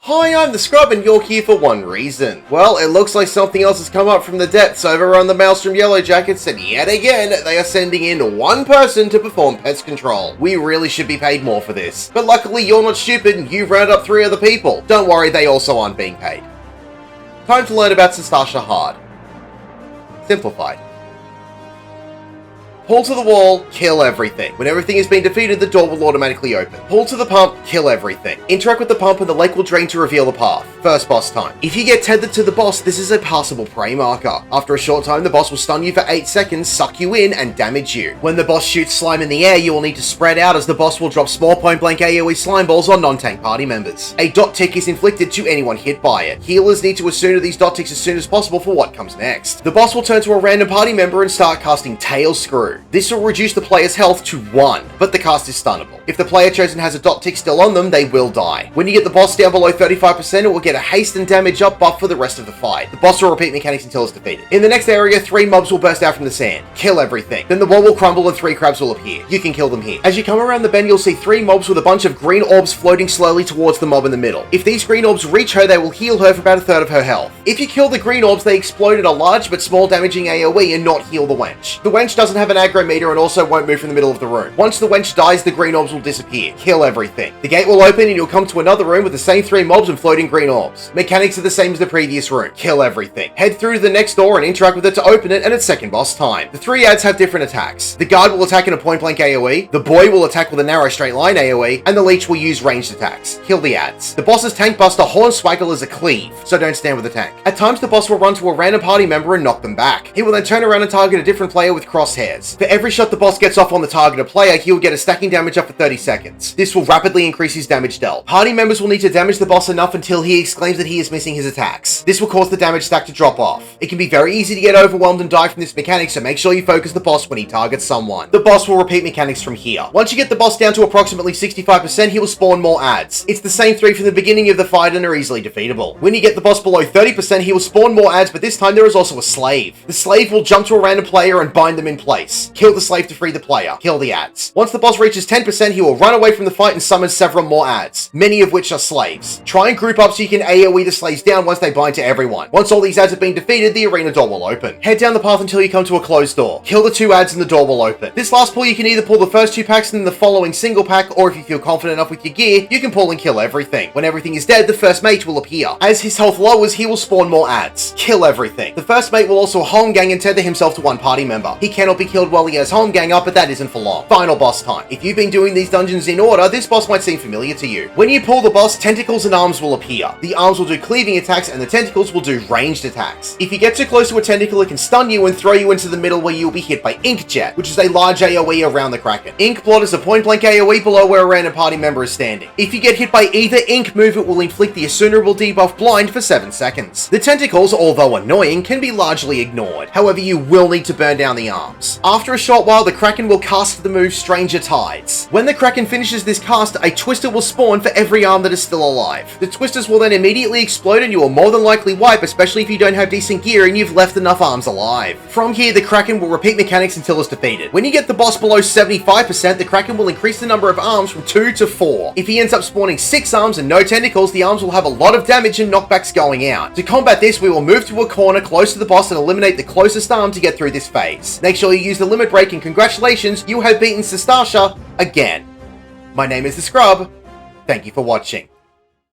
Hi, I'm the Scrub and you're here for one reason. Well, it looks like something else has come up from the depths over on the Maelstrom Yellow Jackets, and yet again, they are sending in one person to perform pest control. We really should be paid more for this. But luckily you're not stupid and you've rounded up 3 other people. Don't worry, they also aren't being paid. Time to learn about Sastasha Hard. Simplified. Pull to the wall, kill everything. When everything has been defeated, the door will automatically open. Pull to the pump, kill everything. Interact with the pump and the lake will drain to reveal the path. First boss time. If you get tethered to the boss, this is a passable prey marker. After a short time, the boss will stun you for 8 seconds, suck you in, and damage you. When the boss shoots slime in the air, you will need to spread out as the boss will drop small point-blank AoE slime balls on non-tank party members. A dot tick is inflicted to anyone hit by it. Healers need to attune to these dot ticks as soon as possible for what comes next. The boss will turn to a random party member and start casting Tail Screw. This will reduce the player's health to 1, but the cast is stunnable. If the player chosen has a dot tick still on them, they will die. When you get the boss down below 35%, it will get a haste and damage up buff for the rest of the fight. The boss will repeat mechanics until it's defeated. In the next area, 3 mobs will burst out from the sand. Kill everything. Then the wall will crumble and 3 crabs will appear. You can kill them here. As you come around the bend, you'll see 3 mobs with a bunch of green orbs floating slowly towards the mob in the middle. If these green orbs reach her, they will heal her for about 1/3 of her health. If you kill the green orbs, they explode in a large but small damaging AoE and not heal the wench. The wench doesn't have an aggro meter and also won't move from the middle of the room. Once the wench dies, the green orbs will disappear. Kill everything. The gate will open and you'll come to another room with the same 3 mobs and floating green orbs. Mechanics are the same as the previous room. Kill everything. Head through to the next door and interact with it to open it, and it's second boss time. The 3 ads have different attacks. The guard will attack in a point blank AoE, the boy will attack with a narrow straight line AoE, and the leech will use ranged attacks. Kill the ads. The boss's tank buster Hornswaggle is a cleave, so don't stand with the tank. At times the boss will run to a random party member and knock them back. He will then turn around and target a different player with crosshairs. For every shot the boss gets off on the targeted player, he will get a stacking damage up for 30 seconds. This will rapidly increase his damage dealt. Party members will need to damage the boss enough until he exclaims that he is missing his attacks. This will cause the damage stack to drop off. It can be very easy to get overwhelmed and die from this mechanic, so make sure you focus the boss when he targets someone. The boss will repeat mechanics from here. Once you get the boss down to approximately 65%, he will spawn more ads. It's the same 3 from the beginning of the fight and are easily defeatable. When you get the boss below 30%, he will spawn more ads, but this time there is also a slave. The slave will jump to a random player and bind them in place. Kill the slave to free the player. Kill the ads. Once the boss reaches 10%, he will run away from the fight and summon several more ads, many of which are slaves. Try and group up so you can AoE the slaves down once they bind to everyone. Once all these ads have been defeated, the arena door will open. Head down the path until you come to a closed door. Kill the 2 ads and the door will open. This last pull, you can either pull the first 2 packs and then the following single pack, or if you feel confident enough with your gear, you can pull and kill everything. When everything is dead, the first mate will appear. As his health lowers, he will spawn more ads. Kill everything. The first mate will also holmgang and tether himself to one party member. He cannot be killed while he has holmgang up, but that isn't for long. Final boss time. If you've been doing these dungeons in order, this boss might seem familiar to you. When you pull the boss, tentacles and arms will appear. The arms will do cleaving attacks and the tentacles will do ranged attacks. If you get too close to a tentacle, it can stun you and throw you into the middle where you'll be hit by Ink Jet, which is a large AoE around the Kraken. Ink Blot is a point-blank AoE below where a random party member is standing. If you get hit by either Ink move, it will inflict the Assunerable debuff Blind for 7 seconds. The tentacles, although annoying, can be largely ignored. However, you will need to burn down the arms. After a short while, the Kraken will cast the move Stranger Tides. When the Kraken finishes this cast, a twister will spawn for every arm that is still alive. The twisters will then immediately explode and you will more than likely wipe, especially if you don't have decent gear and you've left enough arms alive. From here, the Kraken will repeat mechanics until it's defeated. When you get the boss below 75%, the Kraken will increase the number of arms from 2 to 4. If he ends up spawning 6 arms and no tentacles, the arms will have a lot of damage and knockbacks going out. To combat this, we will move to a corner close to the boss and eliminate the closest arm to get through this phase. Make sure you use the limit break and congratulations, you have beaten Sastasha again. My name is the Scrub. Thank you for watching.